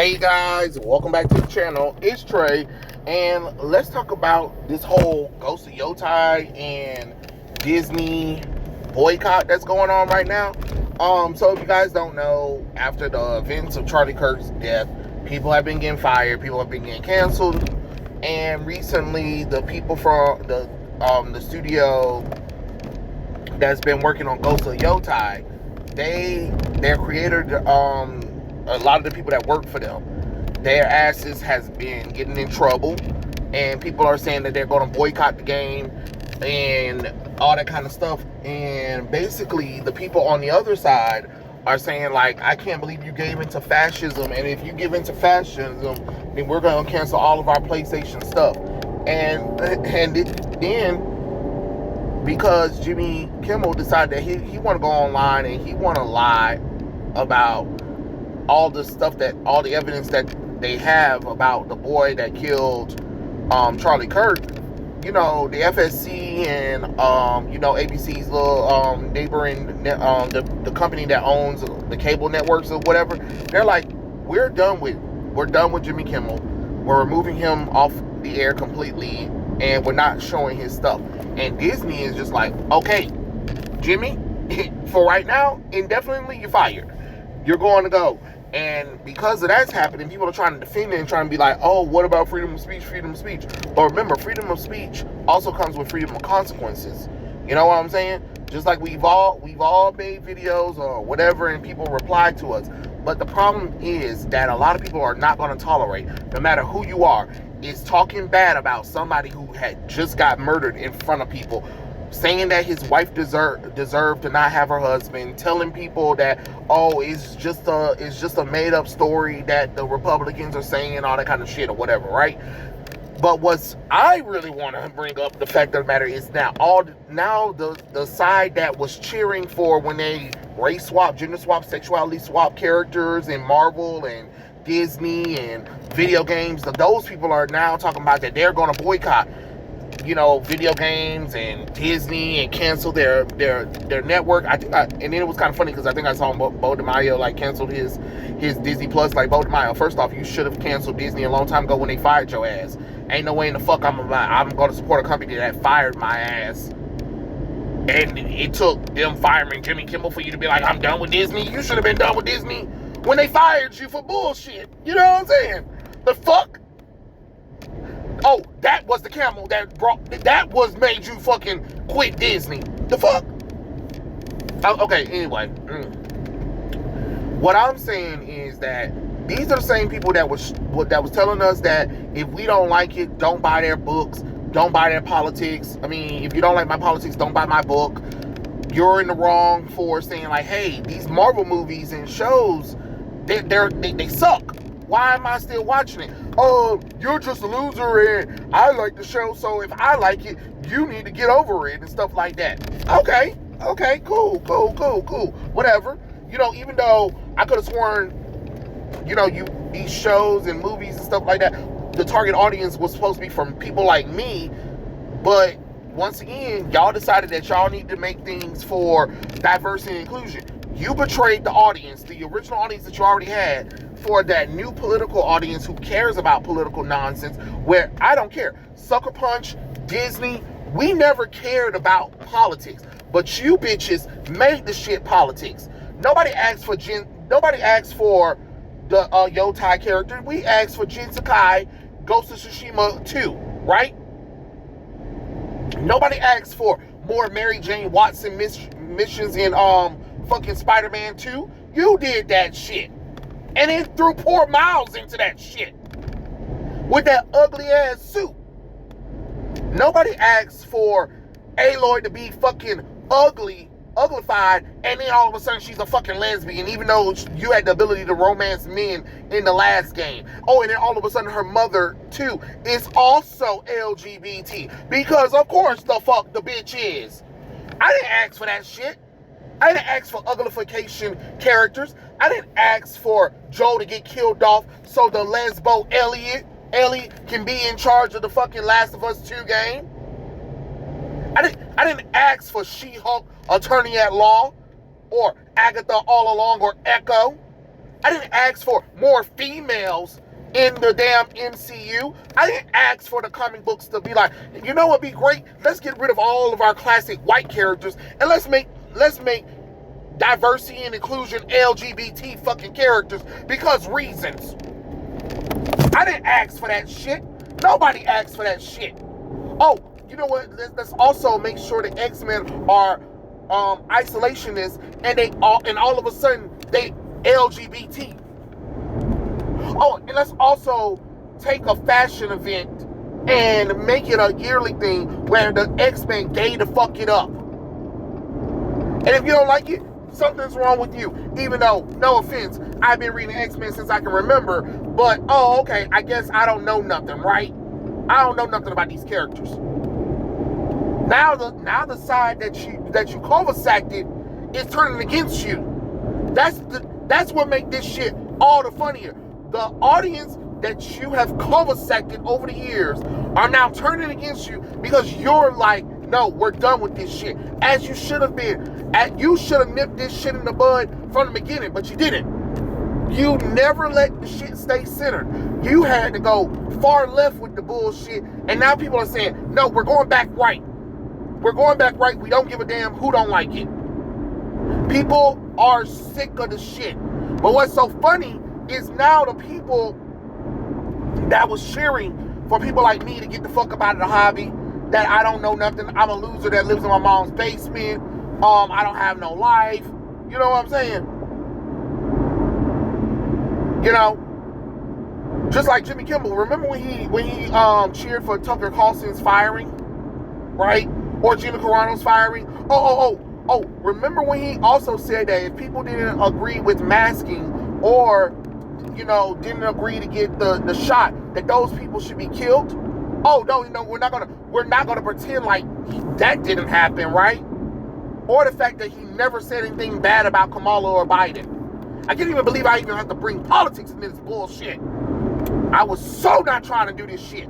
Hey guys, welcome back to the channel. It's Trey, and let's talk about this whole Ghost of Yoai and Disney boycott that's going on right now. So if you guys don't know, after the events of Charlie Kirk's death, people have been getting fired, people have been getting canceled, and recently the people from the studio that's been working on Ghost of Yoai, their creator, a lot of the people that work for them, their asses has been getting in trouble, and people are saying that they're going to boycott the game and all that kind of stuff. And basically the people on the other side are saying, like, I can't believe you gave into fascism, and if you give into fascism, then we're going to cancel all of our PlayStation stuff. And then because Jimmy Kimmel decided that he want to go online and he want to lie about all the stuff, that all the evidence that they have about the boy that killed Charlie Kirk, you know, the FSC and ABC's little neighboring the company that owns the cable networks or whatever, they're like, we're done with Jimmy Kimmel. We're removing him off the air completely, and we're not showing his stuff. And Disney is just like, okay, Jimmy, for right now, indefinitely, you're fired. You're going to go. And because of that's happening, people are trying to defend it and trying to be like, oh, what about freedom of speech, freedom of speech? But remember, freedom of speech also comes with freedom of consequences. You know what I'm saying? Just like we've all made videos or whatever, and people reply to us. But the problem is that a lot of people are not going to tolerate, no matter who you are, is talking bad about somebody who had just got murdered in front of people, saying that his wife deserved to not have her husband, telling people that, oh, it's just a made up story that the Republicans are saying, and all that kind of shit or whatever, right? But what's I really want to bring up, the fact of the matter is that the side that was cheering for when they race swap, gender swap, sexuality swap characters in Marvel and Disney and video games, those people are now talking about that they're going to boycott, you know, video games and Disney and cancel their network. And then it was kind of funny because I think I saw Bo DeMaio like canceled his Disney Plus. Like, Bo DeMaio, first off, you should have canceled Disney a long time ago when they fired your ass. Ain't no way in the fuck I'm going to support a company that fired my ass. And it took them firing Jimmy Kimmel for you to be like, I'm done with Disney. You should have been done with Disney when they fired you for bullshit. You know what I'm saying? The fuck? Oh, that was the camel that was made you fucking quit Disney. The fuck? Oh, okay, anyway. What I'm saying is that these are the same people that was telling us that if we don't like it, don't buy their books, don't buy their politics. I mean, if you don't like my politics, don't buy my book. You're in the wrong for saying, like, hey, these Marvel movies and shows, they suck. Why am I still watching it? Oh, you're just a loser and I like the show, so if I like it, you need to get over it and stuff like that. Okay, cool. Whatever. You know, even though I could have sworn, you know, these shows and movies and stuff like that, the target audience was supposed to be from people like me, but once again, y'all decided that y'all need to make things for diversity and inclusion. You betrayed the audience, the original audience that you already had, for that new political audience who cares about political nonsense, where I don't care. Sucker Punch, Disney, we never cared about politics, but you bitches made the shit politics. Nobody asked for the Yotai character. We asked for Jin Sakai, Ghost of Tsushima 2, right? Nobody asked for more Mary Jane Watson missions in fucking Spider-Man 2. You did that shit. And then threw poor Miles into that shit with that ugly ass suit. Nobody asked for Aloy to be fucking uglified, and then all of a sudden she's a fucking lesbian, even though you had the ability to romance men in the last game. Oh, and then all of a sudden her mother too is also LGBT, because of course the fuck the bitch is. I didn't ask for that shit. I didn't ask for uglification characters. I didn't ask for Joel to get killed off so the lesbo Ellie can be in charge of the fucking Last of Us 2 game. I didn't ask for She-Hulk, Attorney at Law, or Agatha All Along, or Echo. I didn't ask for more females in the damn MCU. I didn't ask for the comic books to be like, you know what'd be great? Let's get rid of all of our classic white characters and let's make diversity and inclusion LGBT fucking characters because reasons. I didn't ask for that shit. Nobody asked for that shit. Oh, you know what? Let's also make sure the X-Men are isolationists and all of a sudden they LGBT. Oh, and let's also take a fashion event and make it a yearly thing where the X-Men gay to fuck it up. And if you don't like it, something's wrong with you. Even though, no offense, I've been reading X-Men since I can remember, but, oh, okay, I guess I don't know nothing, right? I don't know nothing about these characters. Now the side that you cul-de-saced is turning against you. That's what makes this shit all the funnier. The audience that you have cul-de-saced over the years are now turning against you because you're like, no, we're done with this shit. As you should have been. You should have nipped this shit in the bud from the beginning, but you didn't. You never let the shit stay centered. You had to go far left with the bullshit, and now people are saying, no, we're going back right. We're going back right. We don't give a damn who don't like it. People are sick of the shit. But what's so funny is now the people that was cheering for people like me to get the fuck up out of the hobby, that I don't know nothing, I'm a loser that lives in my mom's basement, I don't have no life, you know what I'm saying? You know, just like Jimmy Kimmel. Remember when he cheered for Tucker Carlson's firing, right? Or Gina Carano's firing? Oh, remember when he also said that if people didn't agree with masking or, you know, didn't agree to get the shot, that those people should be killed? Oh, no, we're not gonna pretend like that didn't happen, right? Or the fact that he never said anything bad about Kamala or Biden. I can't even believe I even have to bring politics into this bullshit. I was so not trying to do this shit.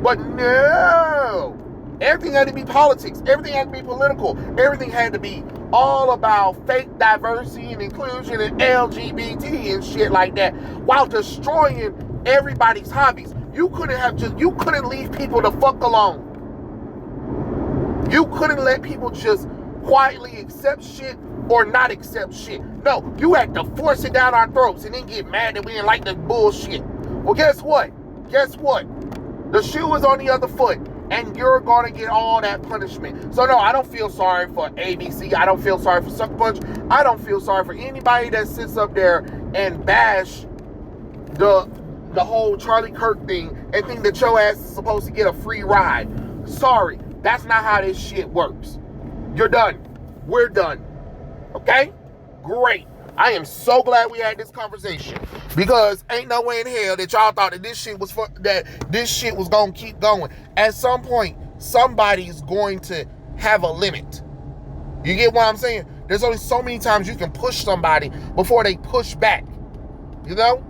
But no. Everything had to be politics. Everything had to be political. Everything had to be all about fake diversity and inclusion and LGBT and shit like that, while destroying everybody's hobbies. You couldn't leave people the fuck alone. You couldn't let people just quietly accept shit or not accept shit. No, you had to force it down our throats and then get mad that we didn't like the bullshit. Well, guess what? The shoe is on the other foot, and you're gonna get all that punishment. So no, I don't feel sorry for ABC. I don't feel sorry for Sucker Punch. I don't feel sorry for anybody that sits up there and bash the whole Charlie Kirk thing and think that your ass is supposed to get a free ride. Sorry, that's not how this shit works. You're done. We're done. Okay? Great. I am so glad we had this conversation, because ain't no way in hell that y'all thought that this shit was gonna keep going. At some point, somebody's going to have a limit. You get what I'm saying? There's only so many times you can push somebody before they push back. You know?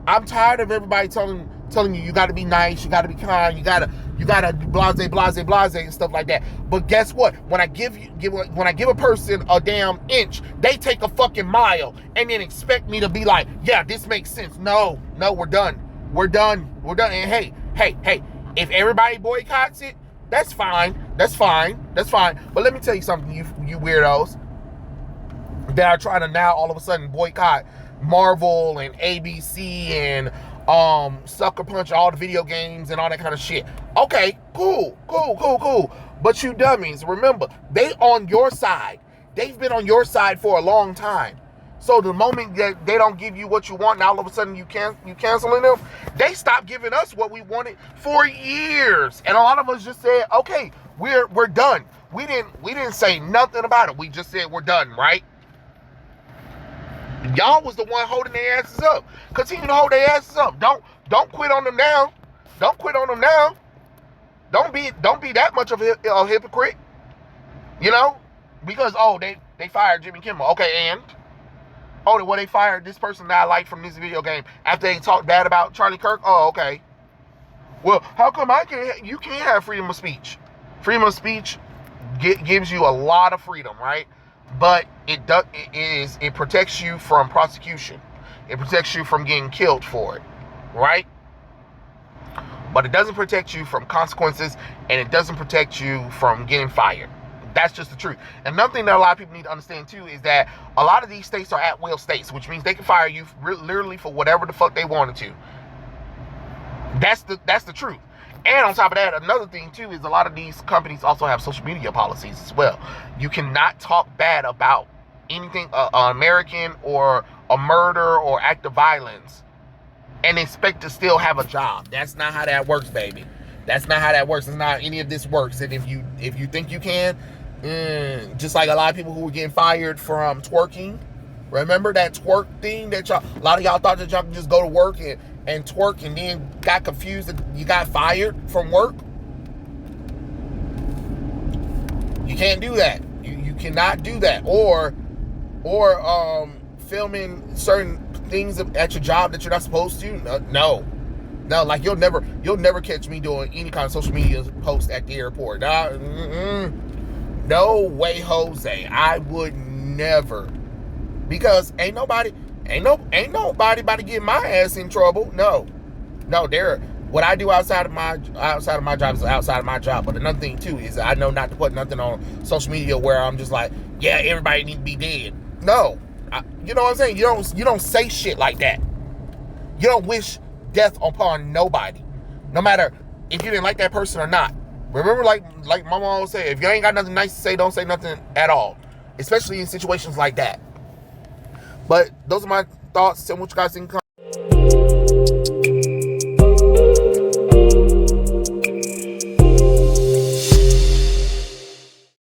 I'm tired of everybody telling you got to be nice, you got to be kind, you got to blase and stuff like that. But guess what? When I give a person a damn inch, they take a fucking mile and then expect me to be like, yeah, this makes sense. No, we're done. And hey, if everybody boycotts it, that's fine. But let me tell you something, you weirdos that are trying to now all of a sudden boycott Marvel and ABC and Sucker Punch, all the video games and all that kind of shit. Okay, cool. But you dummies, remember, they on your side. They've been on your side for a long time. So the moment that they don't give you what you want, now all of a sudden you canceling them, they stopped giving us what we wanted for years. And a lot of us just said, okay, we're done. We didn't say nothing about it. We just said we're done, right? Y'all was the one holding their asses up. Continue to hold their asses up. Don't quit on them now. Don't be that much of a hypocrite. You know? Because they fired Jimmy Kimmel. Okay, and they fired this person that I like from this video game after they talked bad about Charlie Kirk. Oh, okay. Well, how come you can't have freedom of speech? Freedom of speech gives you a lot of freedom, right? But it protects you from prosecution. It protects you from getting killed for it, right? But it doesn't protect you from consequences, and it doesn't protect you from getting fired. That's just the truth. And another thing that a lot of people need to understand too is that a lot of these states are at-will states, which means they can fire you literally for whatever the fuck they wanted to. That's the truth. And on top of that, another thing too is a lot of these companies also have social media policies as well. You cannot talk bad about anything American or a murder or act of violence and expect to still have a job. That's not how that works, baby. That's not how that works. It's not any of this works. And if you think you can, just like a lot of people who were getting fired from twerking. Remember that twerk thing that a lot of y'all thought that y'all could just go to work and twerk and then got confused and you got fired from work? You can't do that. You cannot do that. Or filming certain things at your job that you're not supposed to. No, like you'll never catch me doing any kind of social media post at the airport. No way, Jose. I would never, because ain't nobody about to get my ass in trouble. No. What I do outside of my job is outside of my job. But another thing too is I know not to put nothing on social media where I'm just like, yeah, everybody need to be dead. No, you know what I'm saying? You don't say shit like that. You don't wish death upon nobody, no matter if you didn't like that person or not. Remember, like my mom always say, if you ain't got nothing nice to say, don't say nothing at all, especially in situations like that. But those are my thoughts. Tell me what you guys think.